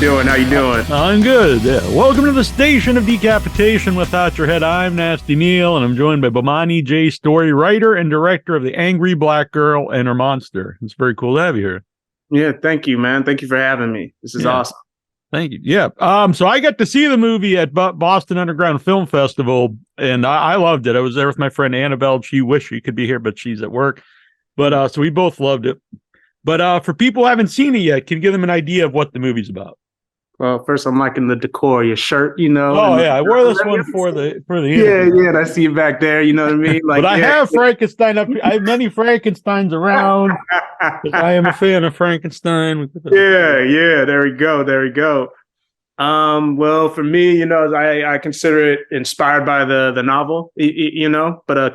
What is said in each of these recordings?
doing? How you doing? I'm good. Yeah. Welcome to the station of decapitation without your head. I'm Nasty Neal, and I'm joined by Bomani J. Story, writer and director of The Angry Black Girl and Her Monster. It's very cool to have you here. Yeah, thank you, man. Thank you for having me. This is awesome. Thank you. Yeah. So I got to see the movie at Boston Underground Film Festival, and I loved it. I was there with my friend Annabelle. She wished she could be here, but she's at work. But so we both loved it. But for people who haven't seen it yet, can you give them an idea of what the movie's about? Well, first, I'm liking the decor, your shirt, you know. Oh, yeah. I wore this one for the Yeah, and I see you back there, you know what I mean? Like, but I have Frankenstein up here. I have many Frankensteins around. I am a fan of Frankenstein. Yeah, there we go. Well, for me, you know, I consider it inspired by the novel, you know, but through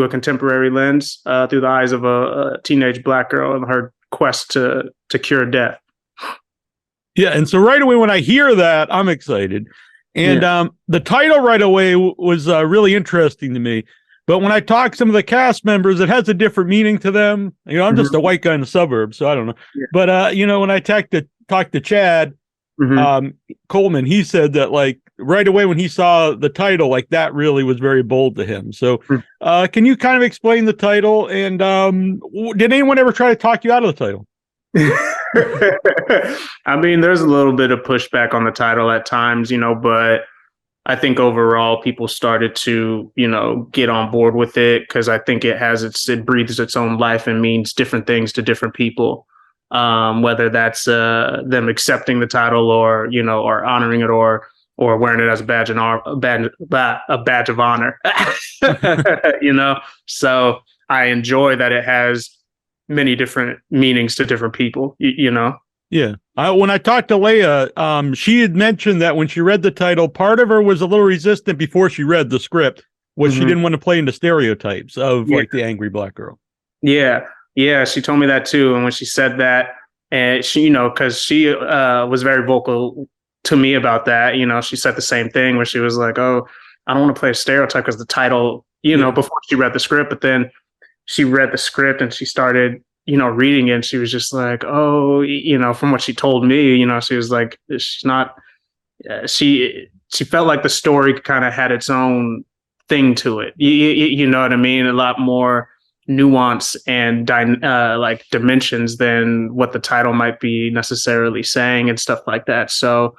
a contemporary lens, through the eyes of a teenage black girl and her quest to cure death. Yeah, and so right away when I hear that, I'm excited. And the title right away was really interesting to me. But when I talk to some of the cast members, it has a different meaning to them. You know, I'm just a white guy in the suburbs, so I don't know. Yeah. But, you know, when I talked to Chad Coleman, he said that, like, right away when he saw the title, like, that really was very bold to him. So can you kind of explain the title? And did anyone ever try to talk you out of the title? I mean, there's a little bit of pushback on the title at times, you know, but I think overall people started to, you know, get on board with it because I think it breathes its own life and means different things to different people. Whether that's them accepting the title or, you know, or honoring it or wearing it as a badge of honor, you know. So I enjoy that it has many different meanings to different people, you know? Yeah. When I talked to Leia, she had mentioned that when she read the title, part of her was a little resistant before she read the script, was she didn't want to play into stereotypes of like the angry black girl. Yeah. She told me that too. And when she said that, and she, you know, because she was very vocal to me about that, you know, she said the same thing where she was like, oh, I don't want to play a stereotype because the title, you know, before she read the script, but then she read the script and she started, you know, reading it and she was just like, oh, you know, from what she told me, you know, she was like, she's not, she felt like the story kind of had its own thing to it. You know what I mean? A lot more nuance and like dimensions than what the title might be necessarily saying and stuff like that. So,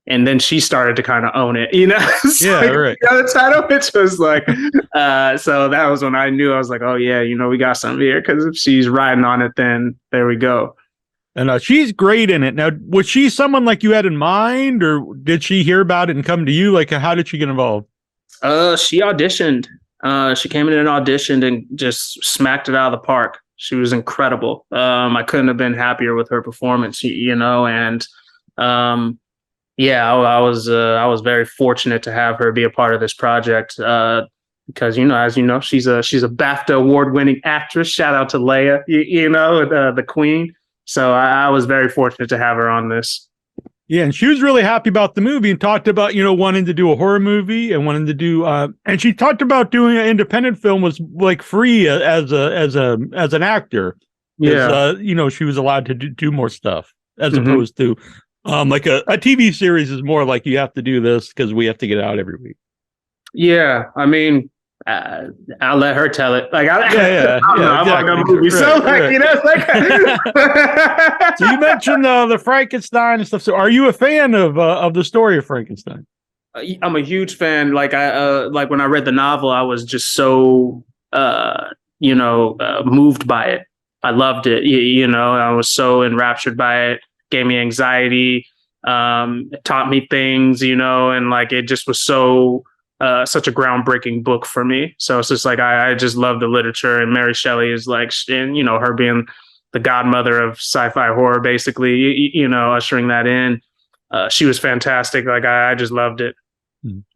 and then she started to kind of own it, you know? Right. The title, it was like, so that was when I knew. I was like, oh yeah, you know, we got something here. Because if she's riding on it, then there we go. And she's great in it. Now, was she someone like you had in mind, or did she hear about it and come to you? Like, how did she get involved? She auditioned. She came in and auditioned and just smacked it out of the park. She was incredible. I couldn't have been happier with her performance, you know, and yeah, I was very fortunate to have her be a part of this project because, you know, as you know, she's a BAFTA award-winning actress. Shout out to Leia, you know, the queen. So I was very fortunate to have her on this. Yeah, and she was really happy about the movie and talked about, you know, wanting to do a horror movie and wanting to do, and she talked about doing an independent film was like free as an actor. Yeah, you know, she was allowed to do more stuff as opposed to. Like a TV series is more like you have to do this because we have to get it out every week. Yeah, I mean, I'll let her tell it. Like, I'm exactly. like a movie, so like, you know, like. So you mentioned the Frankenstein and stuff. So, are you a fan of the story of Frankenstein? I'm a huge fan. Like like when I read the novel, I was just so moved by it. I loved it. You know, I was so enraptured by it. Gave me anxiety, taught me things, you know, and like it just was so such a groundbreaking book for me. So it's just like I just love the literature, and Mary Shelley is like, and you know, her being the godmother of sci-fi horror, basically, you know, ushering that in. She was fantastic. Like I just loved it.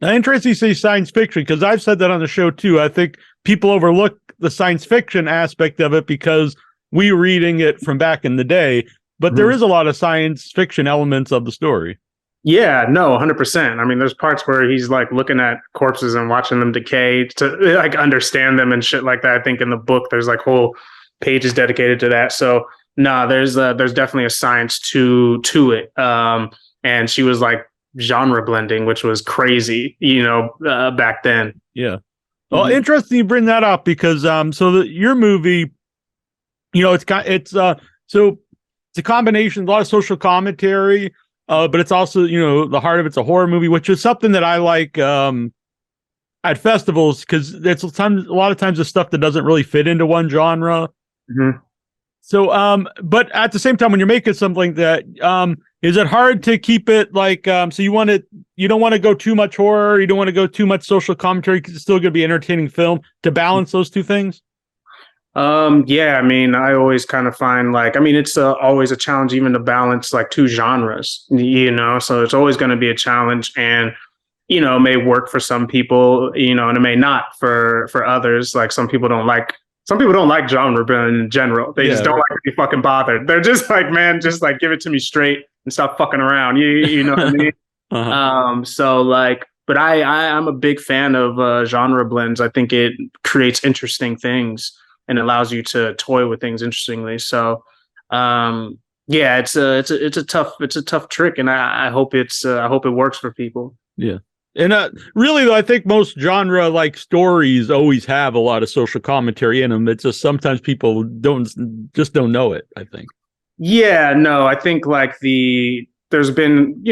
Interesting you say science fiction, because I've said that on the show too. I think people overlook the science fiction aspect of it because we reading it from back in the day. But there is a lot of science fiction elements of the story. Yeah, no, 100%. I mean, there's parts where he's like looking at corpses and watching them decay to like understand them and shit like that. I think in the book, there's like whole pages dedicated to that. So No, there's definitely a science to it. And she was like genre blending, which was crazy, back then. Yeah. Well, interesting you bring that up because your movie, so it's a combination, a lot of social commentary, but it's also, the heart of it's a horror movie, which is something that I like at festivals because it's a lot of times the stuff that doesn't really fit into one genre. Mm-hmm. So, but at the same time, when you're making something that, is it hard to keep it like, so you don't want to go too much horror, you don't want to go too much social commentary because it's still going to be an entertaining film to balance those two things? Yeah, I mean, I always kind of find it's always a challenge even to balance like two genres, so it's always going to be a challenge and, it may work for some people, and it may not for others. Like some people don't like genre in general. They just don't like to be fucking bothered. They're just like, man, just like give it to me straight and stop fucking around. You know what I mean? So like, but I'm a big fan of genre blends. I think it creates interesting things and allows you to toy with things interestingly. So yeah, it's a tough trick, and I hope it works for people. Yeah. And really, though, I think most genre like stories always have a lot of social commentary in them. It's just sometimes people don't know it, I think. Yeah, no, I think like there's been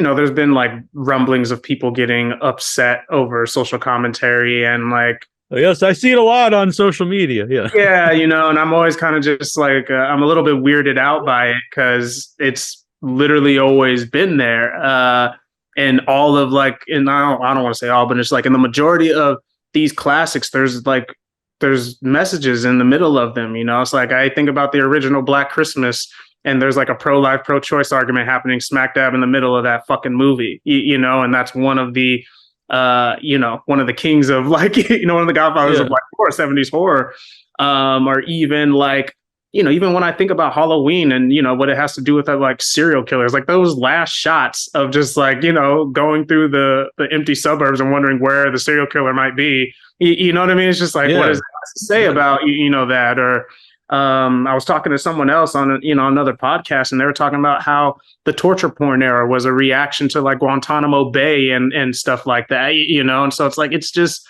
like rumblings of people getting upset over social commentary and like. Yes, I see it a lot on social media. Yeah. Yeah, and I'm always kind of just like I'm a little bit weirded out by it because it's literally always been there. And all of like, and I don't want to say all, but it's like in the majority of these classics, there's messages in the middle of them. It's like I think about the original Black Christmas, and there's like a pro-life, pro-choice argument happening smack dab in the middle of that fucking movie. And that's one of the one of the kings of like one of the godfathers of like horror, 70s horror, or even like. Even when I think about Halloween and, what it has to do with that, like serial killers, like those last shots of just like, going through the empty suburbs and wondering where the serial killer might be. You know what I mean? It's just like, what does it have to say about, that? Or I was talking to someone else on, another podcast, and they were talking about how the torture porn era was a reaction to like Guantanamo Bay and stuff like that, and so it's like, it's just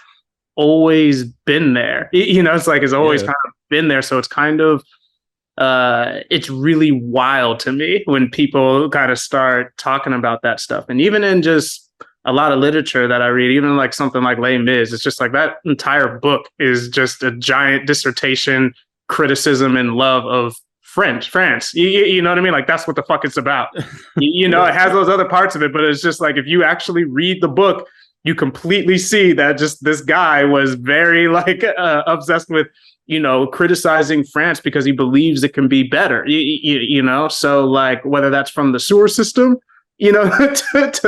always been there. It's like, it's always kind of been there. So it's kind of, it's really wild to me when people kind of start talking about that stuff. And even in just a lot of literature that I read, even like something like Les Mis, it's just like that entire book is just a giant dissertation, criticism, and love of France. You know what I mean? Like that's what the fuck it's about. It has those other parts of it, but it's just like if you actually read the book, you completely see that just this guy was very like obsessed with criticizing France because he believes it can be better, so like whether that's from the sewer system, to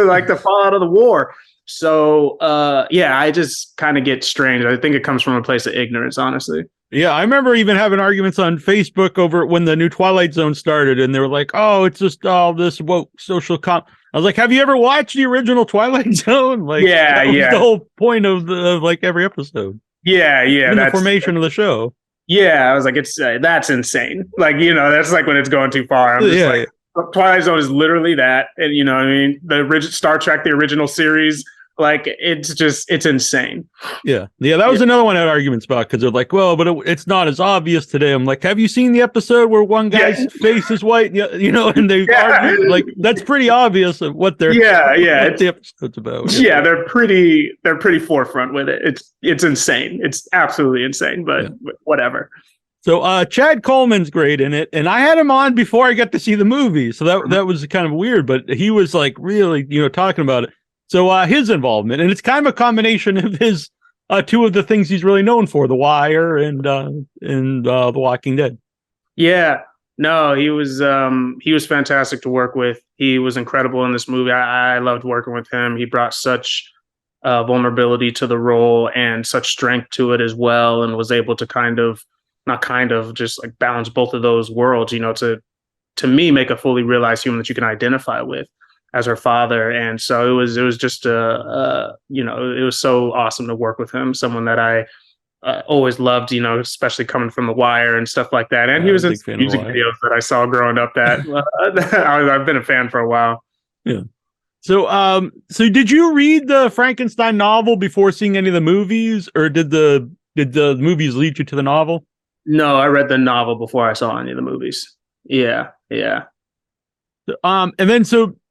like the fallout of the war. So I just kind of get strange. I think it comes from a place of ignorance, honestly. Yeah, I remember even having arguments on Facebook over when the new Twilight Zone started, and they were like, "Oh, it's just all this woke social I was like, "Have you ever watched the original Twilight Zone?" Like, that was the whole point of like every episode. Yeah, and the formation of the show. Yeah, I was like, it's that's insane. Like, that's like when it's going too far. I'm just like, Twilight Zone is literally that, and I mean, the original Star Trek, the original series. Like it's insane. Yeah. That was another one I had arguments about because they're like, well, but it's not as obvious today. I'm like, have you seen the episode where one guy's face is white? And they argue like that's pretty obvious of what they're what the episode's about. Yeah, they're pretty forefront with it. It's insane. It's absolutely insane. But whatever. So Chad Coleman's great in it, and I had him on before I got to see the movie, so that was kind of weird. But he was like really talking about it. So his involvement, and it's kind of a combination of his two of the things he's really known for, The Wire and The Walking Dead. Yeah, no, he was fantastic to work with. He was incredible in this movie. I loved working with him. He brought such vulnerability to the role and such strength to it as well, and was able to just like balance both of those worlds. To me, make a fully realized human that you can identify with as her father. And so it was just it was so awesome to work with him, someone that I always loved, especially coming from The Wire and stuff like that. And he I'm a was in big some fan of The music Wire. videos that I saw growing up that I've been a fan for a while. Yeah. So did you read the Frankenstein novel before seeing any of the movies, or did the movies lead you to the novel? No, I read the novel before I saw any of the movies. Yeah, yeah. And then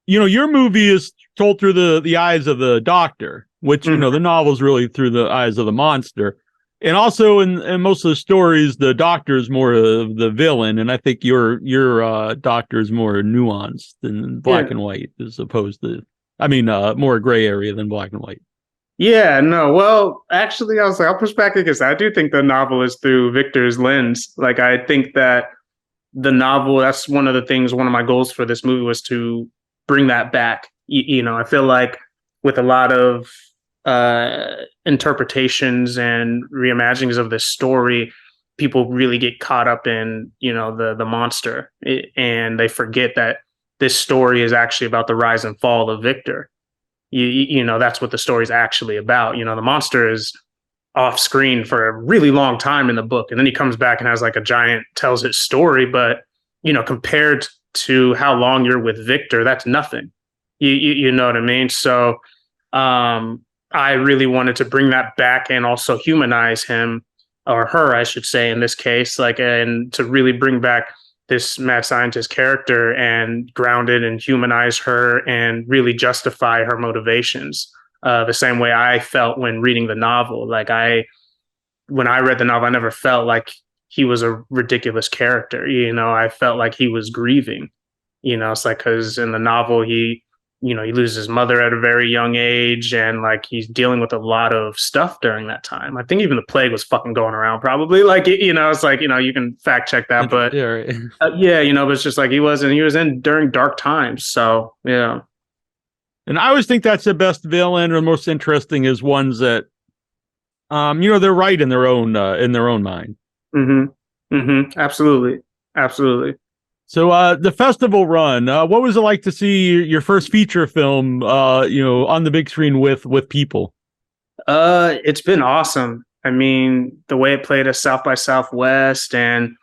your movie is told through the eyes of the doctor, which Mhm. the novel is really through the eyes of the monster. And also in most of the stories, the doctor is more of the villain, and I think your doctor is more nuanced than black Yeah. and white, as opposed to, more gray area than black and white. Yeah, no. Well, actually, I was like, I'll push back because I do think the novel is through Victor's lens. Like, I think that the novel, that's one of the things, one of my goals for this movie was to bring that back. I feel like with a lot of interpretations and reimaginings of this story, people really get caught up in, the monster, and they forget that this story is actually about the rise and fall of Victor. That's what the story's actually about. The monster is off screen for a really long time in the book, and then he comes back and has like a giant tells his story, but compared to how long you're with Victor, that's nothing. You know what I mean? So I really wanted to bring that back and also humanize him, or her I should say in this case, like, and to really bring back this mad scientist character and ground it and humanize her and really justify her motivations, the same way I felt when reading the novel. Like, when I read the novel, I never felt like he was a ridiculous character. I felt like he was grieving. It's like, because in the novel he loses his mother at a very young age, and like he's dealing with a lot of stuff during that time. I think even the plague was fucking going around, probably. Like, it's like, you can fact check that, but Yeah, right. yeah, but it's just like he was in during dark times. So yeah. And I always think that's the best villain, or most interesting, is ones that they're right in their own mind. Mm-hmm. Mm-hmm. Absolutely. Absolutely. So the festival run, what was it like to see your first feature film on the big screen with people? It's been awesome. I mean, the way it played at South by Southwest, and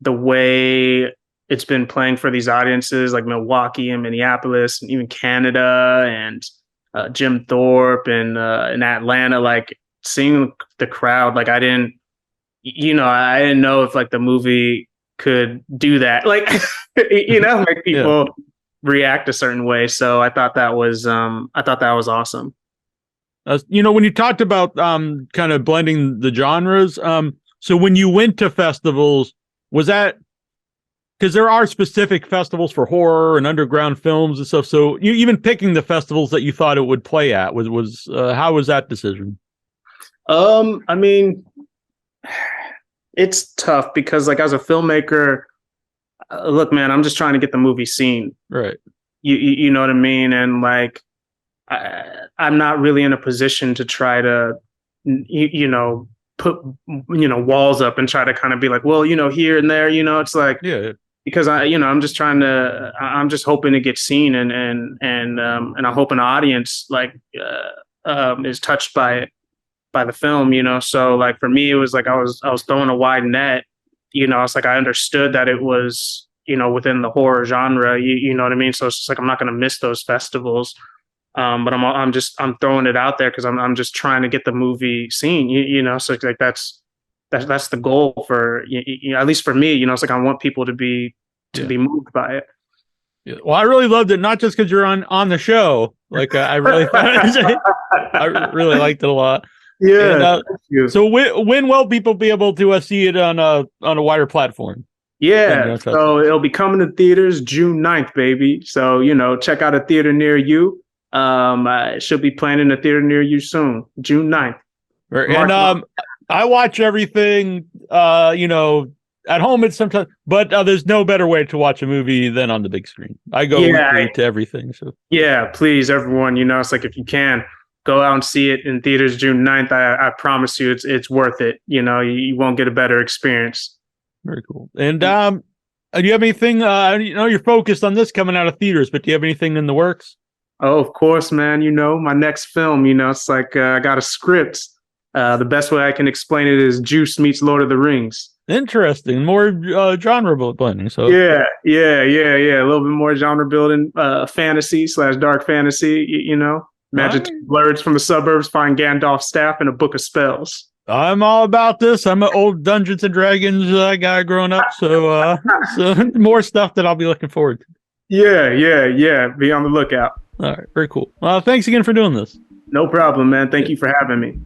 the way it's been playing for these audiences like Milwaukee and Minneapolis and even Canada, and Jim Thorpe, and in Atlanta, like seeing the crowd, like I didn't know if like the movie could do that, like make people react a certain way. So I thought that was awesome. When you talked about kind of blending the genres, so when you went to festivals, was that because there are specific festivals for horror and underground films and stuff? So you even picking the festivals that you thought it would play at was how was that decision? I mean, it's tough because, like, as a filmmaker, look, man, I'm just trying to get the movie seen. Right. You know what I mean? And like, I'm not really in a position to try to, put, walls up and try to kind of be like, well, here and there, it's like, Yeah. because I'm just I'm just hoping to get seen, and I'm hoping the audience is touched by it, by the film. So like for me, it was like I was throwing a wide net. It's like I understood that it was, within the horror genre. You know what I mean? So it's just like I'm not going to miss those festivals. But I'm throwing it out there because I'm just trying to get the movie seen. So it's like that's the goal for, at least for me. It's like I want people to be moved by it. Yeah. Well, I really loved it, not just because you're on the show. Like I really I really liked it a lot. Yeah. And, so when will people be able to see it on a wider platform? Yeah. So it'll be coming to theaters June 9th, baby. So, check out a theater near you. I should be playing in a theater near you soon, June 9th. And I watch everything, at home it's sometimes, but there's no better way to watch a movie than on the big screen. I go weekly to everything. So yeah, please, everyone, it's like, if you can, go out and see it in theaters June 9th. I promise you it's worth it. You won't get a better experience. Very cool. And do you have anything, you're focused on this coming out of theaters, but do you have anything in the works? Oh, of course, man. My next film, it's like I got a script The best way I can explain it is Juice meets Lord of the Rings. Interesting. More genre blending. So Yeah. A little bit more genre building, fantasy / dark fantasy. You know, imagine two blurs from the suburbs find Gandalf's staff and a book of spells. I'm all about this. I'm an old Dungeons and Dragons guy growing up, so more stuff that I'll be looking forward to. Yeah. Be on the lookout. All right, very cool. Thanks again for doing this. No problem, man. Thank you for having me.